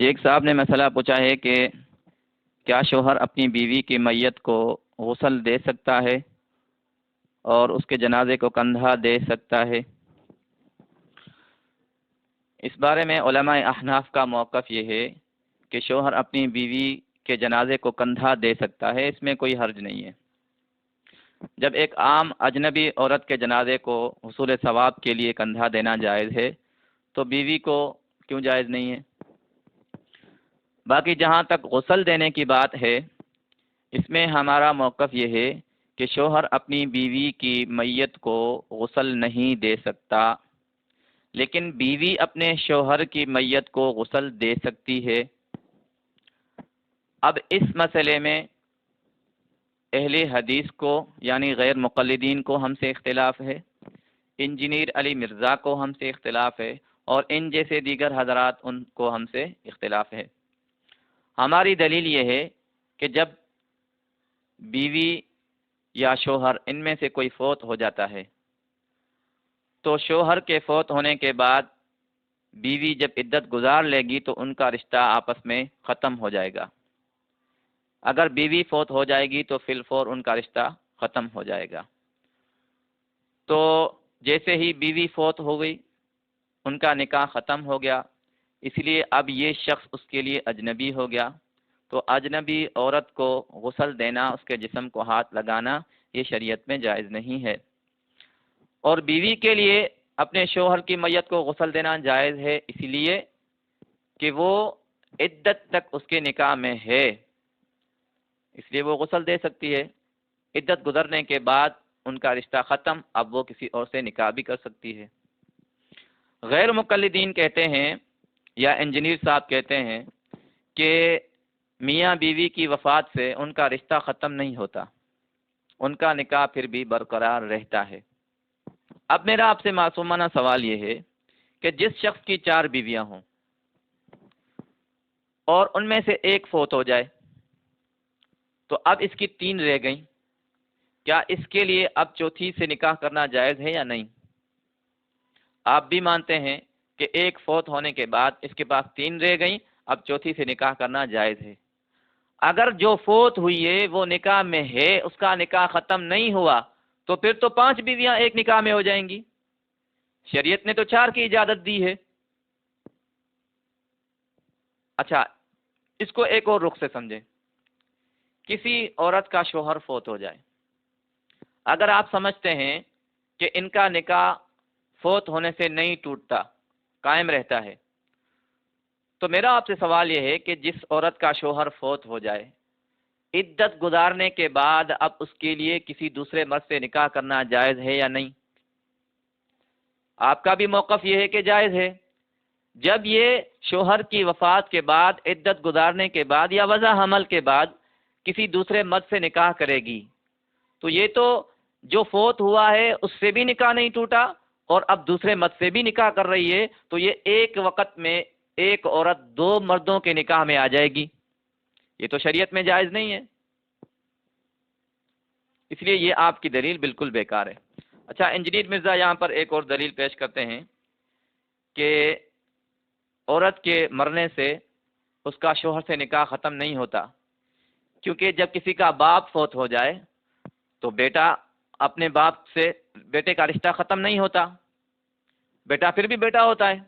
ایک صاحب نے مسئلہ پوچھا ہے کہ کیا شوہر اپنی بیوی کی میت کو غسل دے سکتا ہے اور اس کے جنازے کو کندھا دے سکتا ہے؟ اس بارے میں علماء احناف کا موقف یہ ہے کہ شوہر اپنی بیوی کے جنازے کو کندھا دے سکتا ہے، اس میں کوئی حرج نہیں ہے۔ جب ایک عام اجنبی عورت کے جنازے کو حصول ثواب کے لیے کندھا دینا جائز ہے تو بیوی کو کیوں جائز نہیں ہے؟ باقی جہاں تک غسل دینے کی بات ہے، اس میں ہمارا موقف یہ ہے کہ شوہر اپنی بیوی کی میت کو غسل نہیں دے سکتا، لیکن بیوی اپنے شوہر کی میت کو غسل دے سکتی ہے۔ اب اس مسئلے میں اہل حدیث کو یعنی غیر مقلدین کو ہم سے اختلاف ہے، انجینئر علی مرزا کو ہم سے اختلاف ہے، اور ان جیسے دیگر حضرات ان کو ہم سے اختلاف ہے۔ ہماری دلیل یہ ہے کہ جب بیوی یا شوہر ان میں سے کوئی فوت ہو جاتا ہے تو شوہر کے فوت ہونے کے بعد بیوی جب عدت گزار لے گی تو ان کا رشتہ آپس میں ختم ہو جائے گا۔ اگر بیوی فوت ہو جائے گی تو فی الفور ان کا رشتہ ختم ہو جائے گا۔ تو جیسے ہی بیوی فوت ہو گئی ان کا نکاح ختم ہو گیا، اس لیے اب یہ شخص اس کے لیے اجنبی ہو گیا، تو اجنبی عورت کو غسل دینا، اس کے جسم کو ہاتھ لگانا، یہ شریعت میں جائز نہیں ہے۔ اور بیوی کے لیے اپنے شوہر کی میت کو غسل دینا جائز ہے اس لیے کہ وہ عدت تک اس کے نکاح میں ہے، اس لیے وہ غسل دے سکتی ہے۔ عدت گزرنے کے بعد ان کا رشتہ ختم، اب وہ کسی اور سے نکاح بھی کر سکتی ہے۔ غیر مقلدین کہتے ہیں یا انجینئر صاحب کہتے ہیں کہ میاں بیوی کی وفات سے ان کا رشتہ ختم نہیں ہوتا، ان کا نکاح پھر بھی برقرار رہتا ہے۔ اب میرا آپ سے معصومانہ سوال یہ ہے کہ جس شخص کی 4 بیویاں ہوں اور ان میں سے ایک فوت ہو جائے تو اب اس کی 3 رہ گئیں، کیا اس کے لیے اب چوتھی سے نکاح کرنا جائز ہے یا نہیں؟ آپ بھی مانتے ہیں کہ ایک فوت ہونے کے بعد اس کے پاس 3 رہ گئیں، اب چوتھی سے نکاح کرنا جائز ہے۔ اگر جو فوت ہوئی ہے وہ نکاح میں ہے، اس کا نکاح ختم نہیں ہوا، تو پھر تو 5 بیویاں ایک نکاح میں ہو جائیں گی۔ شریعت نے تو 4 کی اجازت دی ہے۔ اچھا، اس کو ایک اور رخ سے سمجھیں۔ کسی عورت کا شوہر فوت ہو جائے، اگر آپ سمجھتے ہیں کہ ان کا نکاح فوت ہونے سے نہیں ٹوٹتا، قائم رہتا ہے، تو میرا آپ سے سوال یہ ہے کہ جس عورت کا شوہر فوت ہو جائے، عدت گزارنے کے بعد اب اس کے لیے کسی دوسرے مرد سے نکاح کرنا جائز ہے یا نہیں؟ آپ کا بھی موقف یہ ہے کہ جائز ہے۔ جب یہ شوہر کی وفات کے بعد، عدت گزارنے کے بعد یا وضع حمل کے بعد کسی دوسرے مرد سے نکاح کرے گی تو یہ تو جو فوت ہوا ہے اس سے بھی نکاح نہیں ٹوٹا اور اب دوسرے مرد سے بھی نکاح کر رہی ہے، تو یہ ایک وقت میں ایک عورت 2 مردوں کے نکاح میں آ جائے گی۔ یہ تو شریعت میں جائز نہیں ہے، اس لیے یہ آپ کی دلیل بالکل بیکار ہے۔ اچھا، انجینئر مرزا یہاں پر ایک اور دلیل پیش کرتے ہیں کہ عورت کے مرنے سے اس کا شوہر سے نکاح ختم نہیں ہوتا، کیونکہ جب کسی کا باپ فوت ہو جائے تو بیٹا اپنے باپ سے، بیٹے کا رشتہ ختم نہیں ہوتا، بیٹا پھر بھی بیٹا ہوتا ہے۔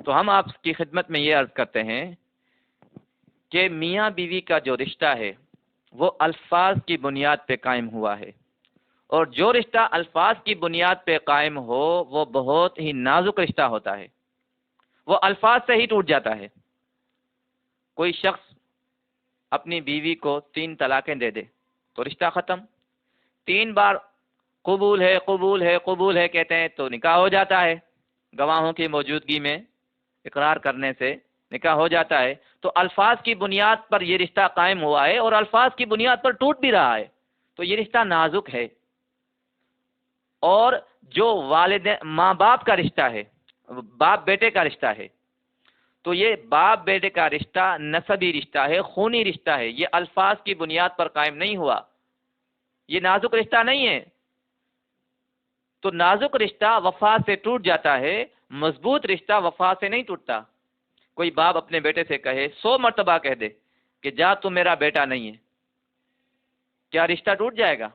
تو ہم آپ کی خدمت میں یہ عرض کرتے ہیں کہ میاں بیوی کا جو رشتہ ہے وہ الفاظ کی بنیاد پہ قائم ہوا ہے، اور جو رشتہ الفاظ کی بنیاد پہ قائم ہو وہ بہت ہی نازک رشتہ ہوتا ہے، وہ الفاظ سے ہی ٹوٹ جاتا ہے۔ کوئی شخص اپنی بیوی کو 3 طلاقیں دے دے تو رشتہ ختم، 3 بار قبول ہے قبول ہے قبول ہے کہتے ہیں تو نکاح ہو جاتا ہے، گواہوں کی موجودگی میں اقرار کرنے سے نکاح ہو جاتا ہے۔ تو الفاظ کی بنیاد پر یہ رشتہ قائم ہوا ہے اور الفاظ کی بنیاد پر ٹوٹ بھی رہا ہے، تو یہ رشتہ نازک ہے۔ اور جو والدین ماں باپ کا رشتہ ہے، باپ بیٹے کا رشتہ ہے، تو یہ باپ بیٹے کا رشتہ نسبی رشتہ ہے، خونی رشتہ ہے، یہ الفاظ کی بنیاد پر قائم نہیں ہوا، یہ نازک رشتہ نہیں ہے۔ تو نازک رشتہ وفات سے ٹوٹ جاتا ہے، مضبوط رشتہ وفات سے نہیں ٹوٹتا۔ کوئی باپ اپنے بیٹے سے کہے 100 مرتبہ کہہ دے کہ جا تو میرا بیٹا نہیں ہے، کیا رشتہ ٹوٹ جائے گا؟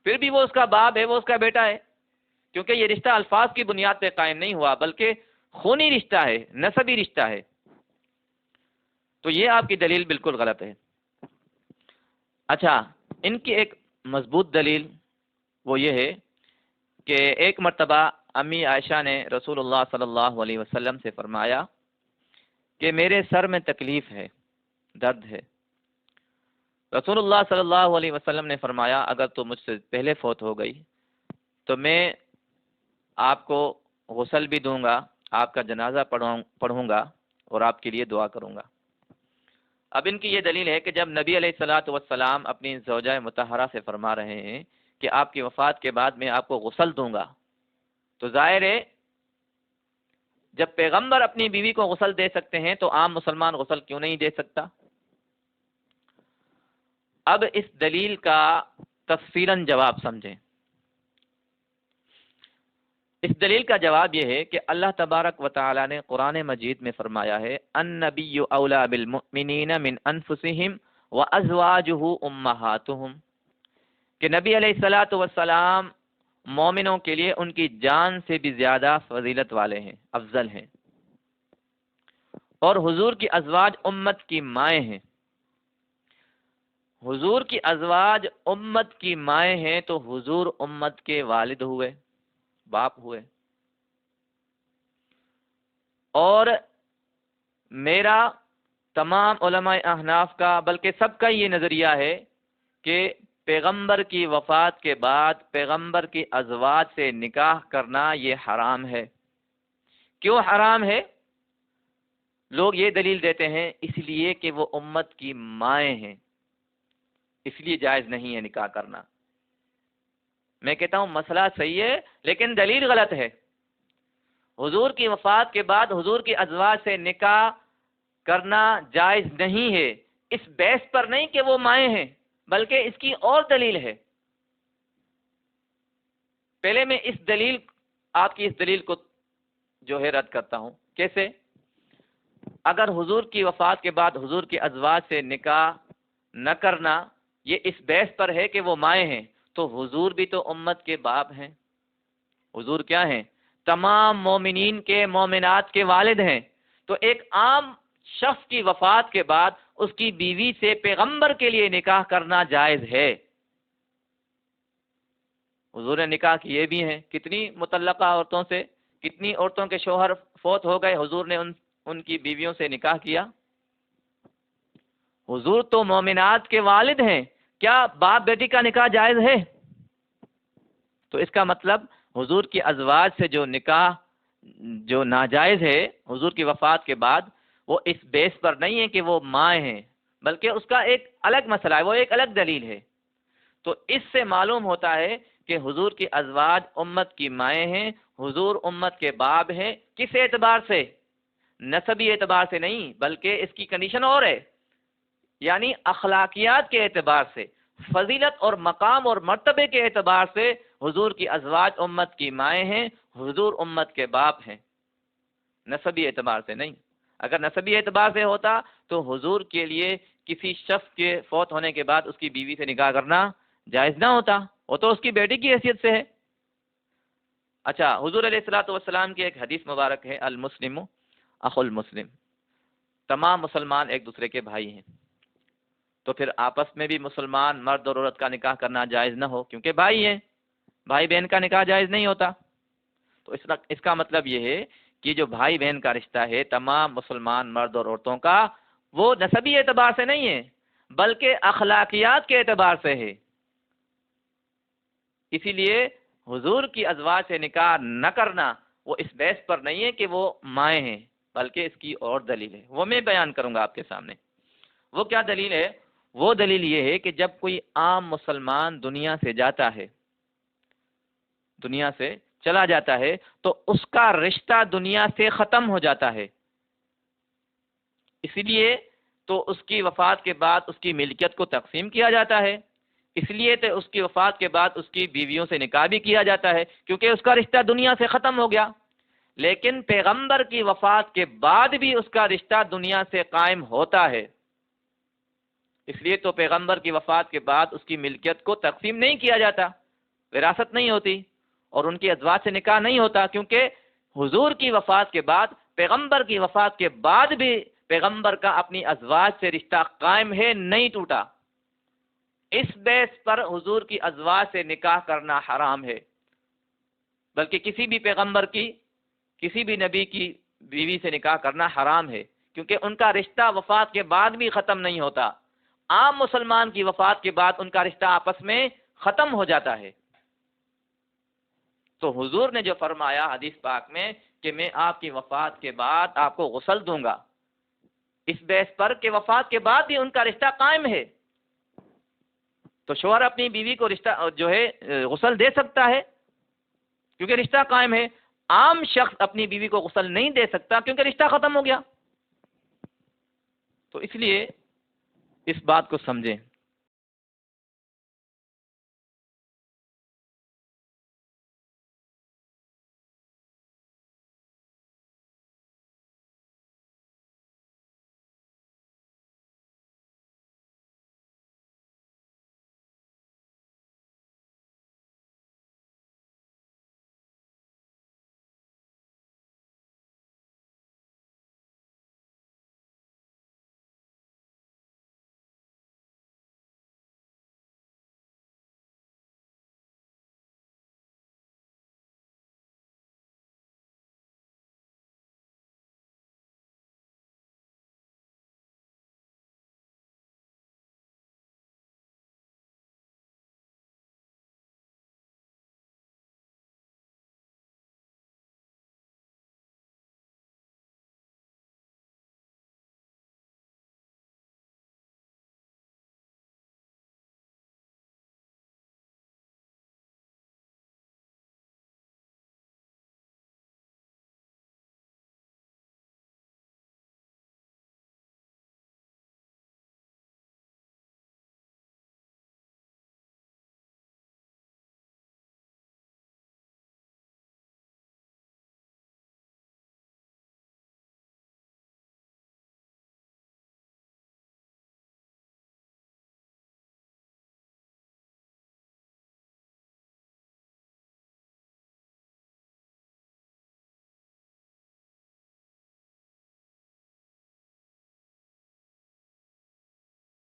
پھر بھی وہ اس کا باپ ہے، وہ اس کا بیٹا ہے، کیونکہ یہ رشتہ الفاظ کی بنیاد پہ قائم نہیں ہوا بلکہ خونی رشتہ ہے، نسبی رشتہ ہے۔ تو یہ آپ کی دلیل بالکل غلط ہے۔ اچھا، ان کی ایک مضبوط دلیل وہ یہ ہے کہ ایک مرتبہ امی عائشہ نے رسول اللہ صلی اللہ علیہ وسلم سے فرمایا کہ میرے سر میں تکلیف ہے، درد ہے۔ رسول اللہ صلی اللہ علیہ وسلم نے فرمایا اگر تو مجھ سے پہلے فوت ہو گئی تو میں آپ کو غسل بھی دوں گا، آپ کا جنازہ پڑھوں گا اور آپ کے لیے دعا کروں گا۔ اب ان کی یہ دلیل ہے کہ جب نبی علیہ الصلاۃ والسلام اپنی زوجہ مطہرہ سے فرما رہے ہیں کہ آپ کی وفات کے بعد میں آپ کو غسل دوں گا، تو ظاہر ہے جب پیغمبر اپنی بیوی کو غسل دے سکتے ہیں تو عام مسلمان غسل کیوں نہیں دے سکتا؟ اب اس دلیل کا تفصیلاً جواب سمجھیں۔ اس دلیل کا جواب یہ ہے کہ اللہ تبارک و تعالی نے قرآن مجید میں فرمایا ہے النبی اولی بالمؤمنین من انفسہم وازواجہ امہاتہم، کہ نبی علیہ الصلاۃ والسلام مومنوں کے لیے ان کی جان سے بھی زیادہ فضیلت والے ہیں، افضل ہیں، اور حضور کی ازواج امت کی مائیں ہیں۔ حضور کی ازواج امت کی مائیں ہیں تو حضور امت کے والد ہوئے، باپ ہوئے۔ اور میرا تمام علماء احناف کا بلکہ سب کا یہ نظریہ ہے کہ پیغمبر کی وفات کے بعد پیغمبر کی ازواج سے نکاح کرنا یہ حرام ہے۔ کیوں حرام ہے؟ لوگ یہ دلیل دیتے ہیں اس لیے کہ وہ امت کی مائیں ہیں، اس لیے جائز نہیں ہے نکاح کرنا۔ میں کہتا ہوں مسئلہ صحیح ہے لیکن دلیل غلط ہے۔ حضور کی وفات کے بعد حضور کی ازواج سے نکاح کرنا جائز نہیں ہے، اس بیس پر نہیں کہ وہ مائیں ہیں، بلکہ اس کی اور دلیل ہے۔ پہلے میں اس دلیل، آپ کی اس دلیل کو جو ہے رد کرتا ہوں۔ کیسے؟ اگر حضور کی وفات کے بعد حضور کی ازواج سے نکاح نہ کرنا یہ اس بیس پر ہے کہ وہ مائیں ہیں، تو حضور بھی تو امت کے باپ ہیں۔ حضور کیا ہیں؟ تمام مومنین کے، مومنات کے والد ہیں۔ تو ایک عام شخص کی وفات کے بعد اس کی بیوی سے پیغمبر کے لیے نکاح کرنا جائز ہے۔ حضور نے نکاح کیے بھی ہیں، کتنی مطلقہ عورتوں سے، کتنی عورتوں کے شوہر فوت ہو گئے، حضور نے ان کی بیویوں سے نکاح کیا۔ حضور تو مومنات کے والد ہیں، کیا باپ بیٹی کا نکاح جائز ہے؟ تو اس کا مطلب حضور کی ازواج سے جو نکاح جو ناجائز ہے حضور کی وفات کے بعد، وہ اس بیس پر نہیں ہے کہ وہ مائیں ہیں، بلکہ اس کا ایک الگ مسئلہ ہے، وہ ایک الگ دلیل ہے۔ تو اس سے معلوم ہوتا ہے کہ حضور کی ازواج امت کی مائیں ہیں، حضور امت کے باپ ہیں۔ کس اعتبار سے؟ نسبی اعتبار سے نہیں، بلکہ اس کی کنڈیشن اور ہے، یعنی اخلاقیات کے اعتبار سے، فضیلت اور مقام اور مرتبے کے اعتبار سے حضور کی ازواج امت کی مائیں ہیں، حضور امت کے باپ ہیں، نسبی اعتبار سے نہیں۔ اگر نسبی اعتبار سے ہوتا تو حضور کے لیے کسی شخص کے فوت ہونے کے بعد اس کی بیوی سے نکاح کرنا جائز نہ ہوتا، وہ تو اس کی بیٹی کی حیثیت سے ہے۔ اچھا، حضور علیہ الصلوۃ والسلام کی ایک حدیث مبارک ہے المسلم اخو المسلم، تمام مسلمان ایک دوسرے کے بھائی ہیں، تو پھر آپس میں بھی مسلمان مرد اور عورت کا نکاح کرنا جائز نہ ہو، کیونکہ بھائی ہیں، بھائی بہن کا نکاح جائز نہیں ہوتا۔ تو اس کا مطلب یہ ہے کہ جو بھائی بہن کا رشتہ ہے تمام مسلمان مرد اور عورتوں کا، وہ نسبی اعتبار سے نہیں ہے بلکہ اخلاقیات کے اعتبار سے ہے۔ اسی لیے حضور کی ازواج سے نکاح نہ کرنا وہ اس بیس پر نہیں ہے کہ وہ مائیں ہیں، بلکہ اس کی اور دلیل ہے، وہ میں بیان کروں گا آپ کے سامنے۔ وہ کیا دلیل ہے؟ وہ دلیل یہ ہے کہ جب کوئی عام مسلمان دنیا سے جاتا ہے، دنیا سے چلا جاتا ہے، تو اس کا رشتہ دنیا سے ختم ہو جاتا ہے۔ اسی لیے تو اس کی وفات کے بعد اس کی ملکیت کو تقسیم کیا جاتا ہے، اس لیے تو اس کی وفات کے بعد اس کی بیویوں سے نکاح بھی کیا جاتا ہے، کیونکہ اس کا رشتہ دنیا سے ختم ہو گیا۔ لیکن پیغمبر کی وفات کے بعد بھی اس کا رشتہ دنیا سے قائم ہوتا ہے۔ اس لیے تو پیغمبر کی وفات کے بعد اس کی ملکیت کو تقسیم نہیں کیا جاتا، وراثت نہیں ہوتی، اور ان کی ازواج سے نکاح نہیں ہوتا، کیونکہ حضور کی وفات کے بعد، پیغمبر کی وفات کے بعد بھی پیغمبر کا اپنی ازواج سے رشتہ قائم ہے، نہیں ٹوٹا۔ اس بیس پر حضور کی ازواج سے نکاح کرنا حرام ہے، بلکہ کسی بھی پیغمبر کی، کسی بھی نبی کی بیوی سے نکاح کرنا حرام ہے، کیونکہ ان کا رشتہ وفات کے بعد بھی ختم نہیں ہوتا۔ عام مسلمان کی وفات کے بعد ان کا رشتہ آپس میں ختم ہو جاتا ہے۔ تو حضور نے جو فرمایا حدیث پاک میں کہ میں آپ کی وفات کے بعد آپ کو غسل دوں گا، اس بیس پر کہ وفات کے بعد بھی ان کا رشتہ قائم ہے، تو شوہر اپنی بیوی کو رشتہ جو ہے غسل دے سکتا ہے کیونکہ رشتہ قائم ہے۔ عام شخص اپنی بیوی کو غسل نہیں دے سکتا کیونکہ رشتہ ختم ہو گیا۔ تو اس لیے اس بات کو سمجھیں۔